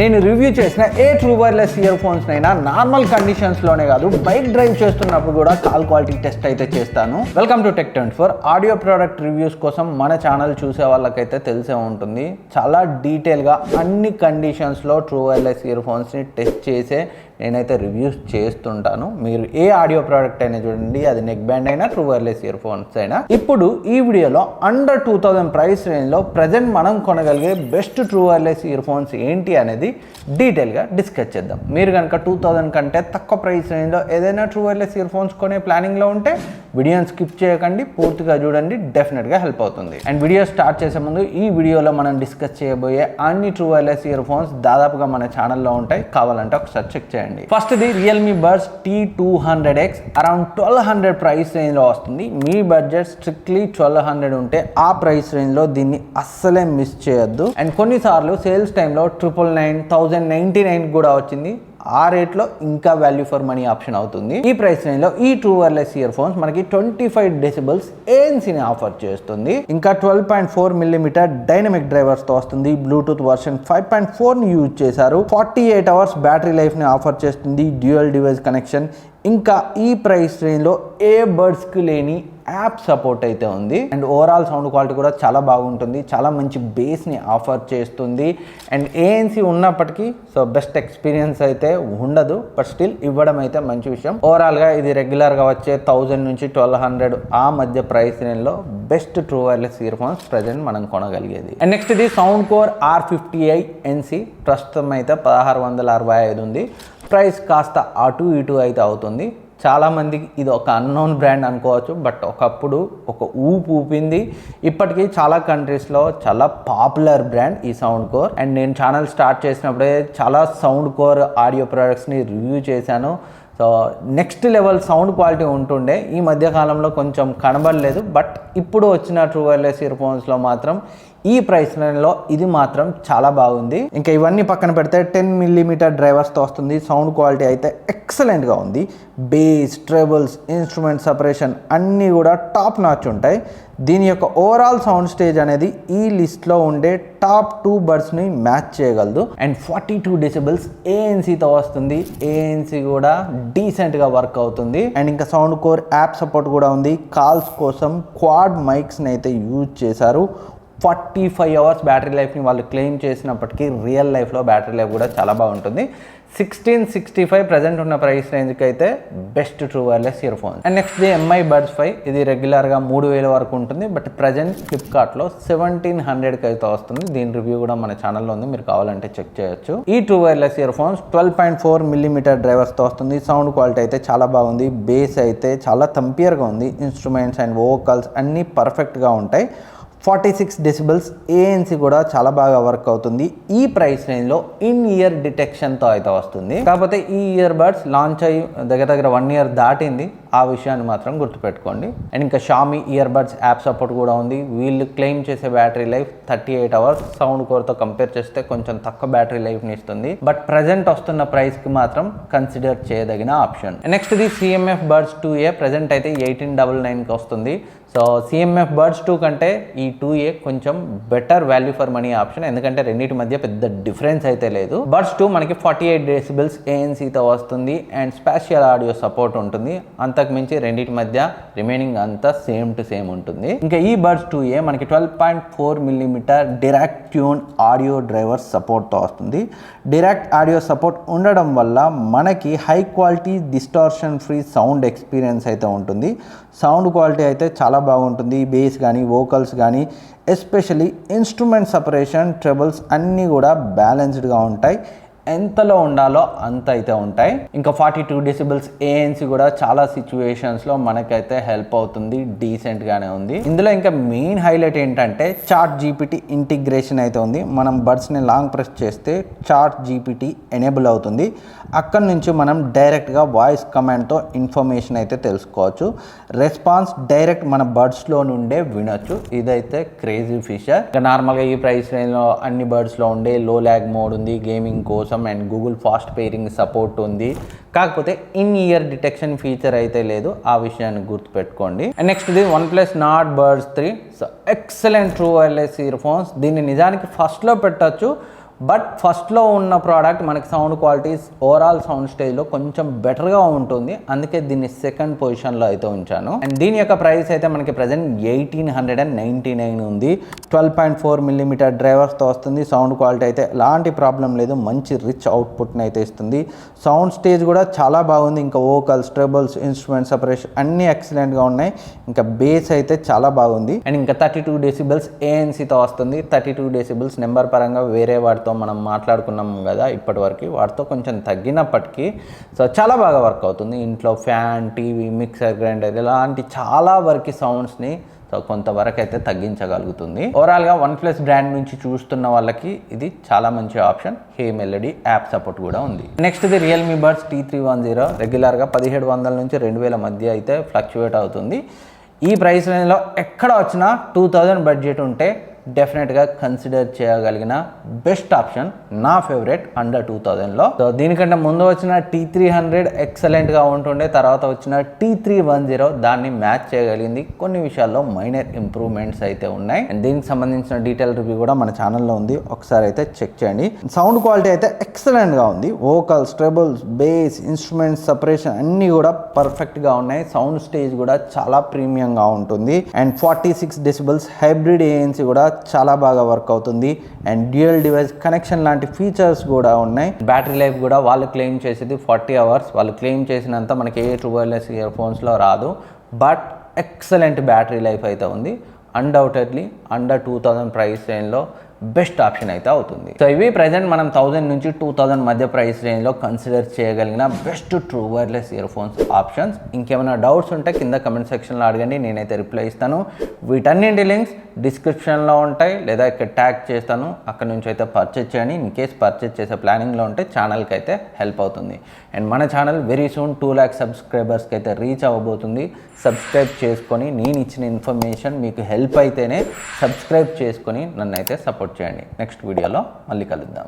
నేను రివ్యూ చేసిన ఏ true wireless earphones అయినా నార్మల్ కండిషన్స్ లోనే కాదు బైక్ డ్రైవ్ చేస్తున్నప్పుడు కూడా కాల్ క్వాలిటీ టెస్ట్ అయితే చేస్తాను. Welcome to Tech24. Audio product reviews కోసం మన ఛానల్ చూసే వాళ్ళకైతే తెలిసే ఉంటుంది. చాలా డీటెయిల్ గా అన్ని కండిషన్స్ లో ట్రూ వైర్లెస్ ఇయర్ ఫోన్స్ ని టెస్ట్ చేసే నేనైతే రివ్యూస్ చేస్తుంటాను. మీరు ఏ ఆడియో ప్రోడక్ట్ అయినా చూడండి, అది నెక్ బ్యాండ్ అయినా ట్రూ వైర్లెస్ ఇయర్ ఫోన్స్ అయినా. ఇప్పుడు ఈ వీడియోలో అండర్ 2000 ప్రైస్ రేంజ్ లో ప్రజెంట్ మనం కొనగలిగే best true wireless earphones ఏంటి అనేది డీటెయిల్గా డిస్కస్ చేద్దాం. మీరు కనుక 2000 కంటే తక్కువ ప్రైస్ రేంజ్లో ఏదైనా ట్రూ వైర్లెస్ ఇయర్ ఫోన్స్ కొనే ప్లానింగ్లో ఉంటే వీడియోని స్కిప్ చేయకండి, పూర్తిగా చూడండి, డెఫినెట్గా హెల్ప్ అవుతుంది. అండ్ వీడియో స్టార్ట్ చేసే ముందు ఈ వీడియోలో మనం డిస్కస్ చేయబోయే అన్ని ట్రూ వైర్లెస్ ఇయర్ ఫోన్స్ దాదాపుగా మన ఛానల్లో ఉంటాయి, కావాలంటే ఒకసారి చెక్ చేయండి. First the Realme buds T200X around 1200 price రేంజ్లో వస్తుంది. మీ బడ్జెట్ స్ట్రిక్ట్లీ 1200 ఉంటే ఆ ప్రైస్ రేంజ్లో దీన్ని అస్సలే మిస్ చేయొద్దు. అండ్ కొన్నిసార్లు సేల్స్ టైంలో 999, 1099 కూడా వచ్చింది. ఆ రేట్లో ఇంకా వాల్యూ ఫర్ మనీ ఆప్షన్ అవుతుంది. ఈ ప్రైస్ రేంజ్ లో ఈ ట్రూ వైర్లెస్ ఇయర్ ఫోన్స్ మనకి 25 డెసిబల్స్ ANC-ని ఆఫర్ చేస్తుంది. ఇంకా 12.4mm డైనమిక్ డ్రైవర్స్ తో వస్తుంది. బ్లూటూత్ వర్షన్ 5.4ని యూజ్ చేశారు. 48 అవర్స్ బ్యాటరీ లైఫ్ ని ఆఫర్ చేస్తుంది. Dual device connection. ఇంకా ఈ ప్రైస్ రేంజ్ లో ఏ బడ్స్ కి లేని యాప్ సపోర్ట్ అయితే ఉంది. అండ్ ఓవరాల్ సౌండ్ క్వాలిటీ కూడా చాలా బాగుంటుంది. చాలా మంచి బేస్ని ఆఫర్ చేస్తుంది. అండ్ ANC ఉన్నప్పటికీ సో బెస్ట్ ఎక్స్పీరియన్స్ అయితే ఉండదు, బట్ స్టిల్ ఇవ్వడం అయితే మంచి విషయం. ఓవరాల్గా ఇది రెగ్యులర్గా వచ్చే 1000 నుంచి 1200 ఆ మధ్య ప్రైస్ రేంజ్లో best true wireless ear phones present మనం కొనగలిగేది. అండ్ నెక్స్ట్ ఇది సౌండ్ కోర్ R50i-NC. ప్రస్తుతం అయితే 1665 ఉంది. ప్రైస్ కాస్త అటు ఇటు అయితే అవుతుంది. చాలామందికి ఇది ఒక అన్నోన్ బ్రాండ్ అనుకోవచ్చు, బట్ ఒకప్పుడు ఒక ఊపింది. ఇప్పటికీ చాలా కంట్రీస్లో చాలా పాపులర్ బ్రాండ్ ఈ సౌండ్ కోర్. అండ్ నేను ఛానల్ స్టార్ట్ చేసినప్పుడే చాలా సౌండ్ కోర్ ఆడియో ప్రోడక్ట్స్ని రివ్యూ చేశాను. So next level sound quality ఉంటుండే. ఈ మధ్యకాలంలో కొంచెం కనబడలేదు, బట్ ఇప్పుడు వచ్చిన ట్రూ వైర్లెస్ ఇయర్ ఫోన్స్లో మాత్రం ఈ ప్రైస్ రేంజ్లో ఇది మాత్రం చాలా బాగుంది. ఇంకా ఇవన్నీ పక్కన పెడితే 10mm డ్రైవర్స్తో వస్తుంది. సౌండ్ క్వాలిటీ అయితే ఎక్సలెంట్గా ఉంది. బేస్, ట్రెబుల్స్, ఇన్స్ట్రుమెంట్ సపరేషన్ అన్నీ కూడా టాప్ నాచ్ ఉంటాయి. దీని యొక్క ఓవరాల్ సౌండ్ స్టేజ్ అనేది ఈ లిస్ట్లో ఉండే టాప్ 2 బడ్స్ని మ్యాచ్ చేయగలదు. అండ్ 42 డెసిబల్స్ ANC-తో వస్తుంది. ANC కూడా డీసెంట్గా వర్క్ అవుతుంది. అండ్ ఇంకా సౌండ్ కోర్ యాప్ సపోర్ట్ కూడా ఉంది. కాల్స్ కోసం క్వాడ్ మైక్స్ని అయితే యూజ్ చేశారు. 45 అవర్స్ బ్యాటరీ లైఫ్ని వాళ్ళు క్లెయిమ్ చేసినప్పటికీ రియల్ లైఫ్లో బ్యాటరీ లైఫ్ కూడా చాలా బాగుంటుంది. 1665 ప్రజెంట్ ఉన్న ప్రైస్ రేంజ్కి అయితే best true wireless year phone. And next the MI Buds 5. ఇది రెగ్యులర్గా 3000 వరకు ఉంటుంది, బట్ ప్రజెంట్ ఫ్లిప్కార్ట్లో 1700కి అయితే వస్తుంది. దీని రివ్యూ కూడా మన ఛానల్లో ఉంది, మీరు కావాలంటే చెక్ చేయొచ్చు. ఈ true wireless ear phones 12.4mm డ్రైవర్స్తో వస్తుంది. సౌండ్ క్వాలిటీ అయితే చాలా బాగుంది. బేస్ అయితే చాలా థంపియర్గా ఉంది. ఇన్స్ట్రుమెంట్స్ అండ్ వోకల్స్ అన్నీ పర్ఫెక్ట్గా ఉంటాయి. 46 డెసిబల్స్ ANC కూడా చాలా బాగా వర్క్ అవుతుంది. ఈ ప్రైస్ రేంజ్లో ఇన్ ఇయర్ డిటెక్షన్తో అయితే వస్తుంది. కాకపోతే ఈ ఇయర్ బడ్స్ లాంచ్ అయ్యి దగ్గర 1 year దాటింది. ఆ విషయాన్ని మాత్రం గుర్తుపెట్టుకోండి. అండ్ ఇంకా Xiaomi earbuds app support కూడా ఉంది. వీళ్ళు క్లెయిమ్ చేసే బ్యాటరీ లైఫ్ 38 అవర్స్. సౌండ్ కోర్తో కంపేర్ చేస్తే కొంచెం తక్కువ బ్యాటరీ లైఫ్ని ఇస్తుంది, బట్ ప్రజెంట్ వస్తున్న ప్రైస్కి మాత్రం కన్సిడర్ చేయదగిన ఆప్షన్. నెక్స్ట్ ఇది CMF Buds 2A. ప్రజెంట్ అయితే 1899కి వస్తుంది. సో CMF Buds 2 కంటే ఈ 2A కొంచెం better value for money option, ఎందుకంటే రెండింటి మధ్య పెద్ద డిఫరెన్స్ అయితే లేదు. Buds 2 మనకి 48 డెసిబల్స్ ANC-తో వస్తుంది. అండ్ స్పాషియల్ ఆడియో సపోర్ట్ ఉంటుంది. అంతకు మించి రెండింటి మధ్య రిమైనింగ్ అంతా సేమ్ టు సేమ్ ఉంటుంది. ఇంకా ఈ Buds 2A మనకి 12.4mm డిరాక్ట్ ట్యూన్ ఆడియో డ్రైవర్ సపోర్ట్తో వస్తుంది. డిరాక్ట్ ఆడియో సపోర్ట్ ఉండడం వల్ల మనకి high quality distortion free sound experience అయితే ఉంటుంది. సౌండ్ క్వాలిటీ అయితే చాలా బాగుంటుంది. బేస్ కానీ వోకల్స్ కానీ ఎస్పెషలీ ఇన్స్ట్రుమెంట్ సపరేషన్, ట్రెబుల్స్ అన్నీ కూడా బ్యాలెన్స్డ్గా ఉంటాయి. ఎంతలో ఉండాలో అంత అయితే ఉంటాయి. ఇంకా 42 డెసిబల్స్ ANC కూడా చాలా సిచ్యువేషన్స్లో మనకైతే హెల్ప్ అవుతుంది. డీసెంట్గానే ఉంది. ఇందులో ఇంకా మెయిన్ హైలైట్ ఏంటంటే ChatGPT ఇంటిగ్రేషన్ అయితే ఉంది. మనం బడ్స్ని లాంగ్ ప్రెస్ చేస్తే ChatGPT ఎనేబుల్ అవుతుంది. అక్కడ నుంచి మనం డైరెక్ట్గా వాయిస్ కమాండ్తో ఇన్ఫర్మేషన్ అయితే తెలుసుకోవచ్చు. రెస్పాన్స్ డైరెక్ట్ మన బడ్స్లో నుండే వినొచ్చు. ఇదైతే క్రేజీ ఫీచర్. ఇంకా నార్మల్గా ఈ ప్రైస్ రేంజ్లో అన్ని బడ్స్లో ఉండే లో ల్యాగ్ మోడ్ ఉంది, గేమింగ్ కోసం and Google fast pairing support ఉంది. కాకపోతే ఇన్ ఇయర్ డిటెక్షన్ ఫీచర్ అయితే లేదు, ఆ విషయాన్ని గుర్తుపెట్టుకోండి. అండ్ నెక్స్ట్ ఇది OnePlus Nord Buds 3. So excellent true wireless ear phones. దీన్ని నిజానికి ఫస్ట్లో పెట్టచ్చు, బట్ ఫస్ట్లో ఉన్న ప్రోడక్ట్ మనకి సౌండ్ క్వాలిటీస్ ఓవరాల్ సౌండ్ స్టేజ్లో కొంచెం బెటర్గా ఉంటుంది, అందుకే దీన్ని సెకండ్ పొజిషన్లో అయితే ఉంచాను. అండ్ దీని యొక్క ప్రైస్ అయితే మనకి ప్రజెంట్ 1899 ఉంది. 12.4mm డ్రైవర్స్తో వస్తుంది. సౌండ్ క్వాలిటీ అయితే ఎలాంటి ప్రాబ్లం లేదు, మంచి రిచ్ అవుట్పుట్ని అయితే ఇస్తుంది. సౌండ్ స్టేజ్ కూడా చాలా బాగుంది. ఇంకా వోకల్స్, ట్రెబుల్స్, ఇన్స్ట్రుమెంట్ సపరేషన్ అన్నీ ఎక్సలెంట్గా ఉన్నాయి. ఇంకా బేస్ అయితే చాలా బాగుంది. అండ్ ఇంకా 32 decibels ANCతో వస్తుంది. 32 decibels నెంబర్ పరంగా వేరే వాటితో మనం మాట్లాడుకున్నాం కదా ఇప్పటి వరకు, వాటితో కొంచెం తగ్గినప్పటికీ సో చాలా బాగా వర్క్ అవుతుంది. ఇంట్లో ఫ్యాన్, టీవీ, మిక్సర్, గ్రైండర్ ఇలాంటి చాలా వరకు సౌండ్స్ని సో కొంతవరకు అయితే తగ్గించగలుగుతుంది. ఓవరాల్గా OnePlus బ్రాండ్ నుంచి చూస్తున్న వాళ్ళకి ఇది చాలా మంచి ఆప్షన్. హే మెలడీ యాప్ సపోర్ట్ కూడా ఉంది. నెక్స్ట్ ఇది Realme Buds T310. రెగ్యులర్గా 1700 నుంచి 2000 మధ్య అయితే ఫ్లక్చువేట్ అవుతుంది. ఈ ప్రైస్ రేంజ్లో ఎక్కడ వచ్చినా 2000 బడ్జెట్ ఉంటే డెఫినెట్గా కన్సిడర్ చేయగలిగిన బెస్ట్ ఆప్షన్, నా ఫేవరెట్ అండర్ 2000లో. సో దీనికంటే ముందు వచ్చిన T300 ఎక్సలెంట్గా ఉంటుండే, తర్వాత వచ్చిన T310 దాన్ని మ్యాచ్ చేయగలిగింది. కొన్ని విషయాల్లో మైనర్ ఇంప్రూవ్మెంట్స్ అయితే ఉన్నాయి. అండ్ దీనికి సంబంధించిన డీటెయిల్ రివ్యూ కూడా మన ఛానల్లో ఉంది, ఒకసారి అయితే చెక్ చేయండి. సౌండ్ క్వాలిటీ అయితే ఎక్సలెంట్గా ఉంది. వోకల్స్, ట్రెబుల్స్, బేస్, ఇన్స్ట్రుమెంట్స్ సపరేషన్ అన్నీ కూడా పర్ఫెక్ట్గా ఉన్నాయి. సౌండ్ స్టేజ్ కూడా చాలా ప్రీమియంగా ఉంటుంది. అండ్ 46 decibels హైబ్రిడ్ ANC కూడా చాలా బాగా వర్క్ అవుతుంది. అండ్ డ్యూయల్ డివైస్ కనెక్షన్ లాంటి ఫీచర్స్ కూడా ఉన్నాయి. బ్యాటరీ లైఫ్ కూడా వాళ్ళు క్లెయిమ్ చేసేది 40 hours. వాళ్ళు క్లెయిమ్ చేసినంత మనకి ఏ ట్రూ వైర్లెస్ ఇయర్ ఫోన్స్లో రాదు, బట్ ఎక్సలెంట్ బ్యాటరీ లైఫ్ అయితే ఉంది. అన్డౌటెడ్లీ అండర్ 2000 ప్రైస్ రేంజ్లో బెస్ట్ ఆప్షన్ అయితే అవుతుంది. సో ఇవి ప్రజెంట్ మనం 1000 నుంచి 2000 మధ్య ప్రైస్ రేంజ్లో కన్సిడర్ చేయగలిగిన best true wireless ear phones options. ఇంకేమైనా డౌట్స్ ఉంటే కింద కమెంట్ సెక్షన్లో అడగండి, నేనైతే రిప్లై ఇస్తాను. వీటన్నింటి లింక్స్ డిస్క్రిప్షన్లో ఉంటాయి, లేదా ఇక్కడ ట్యాగ్ చేస్తాను, అక్కడ నుంచి అయితే పర్చేజ్ చేయండి. ఇన్ కేస్ పర్చేజ్ చేసే ప్లానింగ్లో ఉంటే ఛానల్కి అయితే హెల్ప్ అవుతుంది. అండ్ మన ఛానల్ వెరీ సూన్ 2 lakh సబ్స్క్రైబర్స్కి అయితే రీచ్ అవ్వబోతుంది. సబ్స్క్రైబ్ చేసుకొని నేను ఇచ్చిన ఇన్ఫర్మేషన్ మీకు హెల్ప్ అయితేనే సబ్స్క్రైబ్ చేసుకొని నన్ను అయితే సపోర్ట్ చేయండి. నెక్స్ట్ వీడియోలో మళ్ళీ కలుద్దాం.